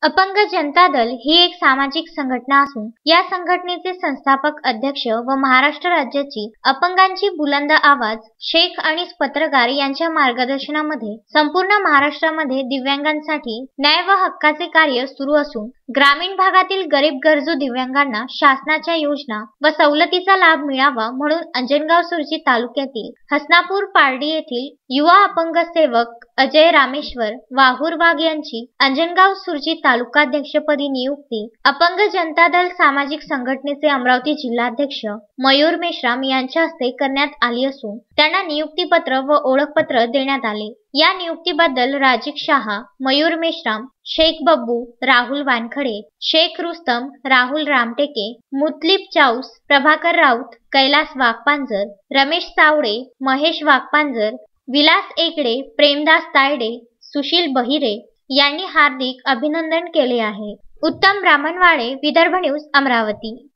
अपंग जनता दल ही एक सामाजिक संघटना असून या संघटनेचे संस्थापक अध्यक्ष व महाराष्ट्र राज्याची अपंगांची बुलंद आवाज शेख आणि पत्रकार यांच्या मार्गदर्शनामध्ये संपूर्ण महाराष्ट्रामध्ये दिव्यांगांसाठी न्याय व हक्काचे कार्य सुरू असून ग्रामीण भागातील गरीब गरजू दिव्यांगांना शासनाच्या योजना व सवलतीचा लाभ मिळावा म्हणून अंजनगाव सुर्जी तालुक्यातील हसनापूर पारडी येथील युवा अपंग सेवक अजय रामेश्वर वाहुर वाघ यांची अंजनगाव सुर्जी तालुकाध्यक्षपदी नियुक्ती अपंग जनता दल सामाजिक संघटनेचे अमरावती जिल्हाध्यक्ष मयूर मेश्राम यांच्या हस्ते करण्यात आली असून त्यांना नियुक्तीपत्र व ओळखपत्र देण्यात आले। या नियुक्तीबद्दल राजिक शहा, मयूर मेश्राम, शेख बब्बू, राहुल वानखडे, शेख रुस्तम, राहुल रामटेके, मुतलिब चाऊस, प्रभाकर राऊत, कैलास वाघपांजर, रमेश सावडे, महेश वाघपांजर, विलास एकडे, प्रेमदास तायडे, सुशील बहिरे यांनी हार्दिक अभिनंदन केले आहे। उत्तम ब्राह्मणवाडे, विदर्भ न्यूज, अमरावती।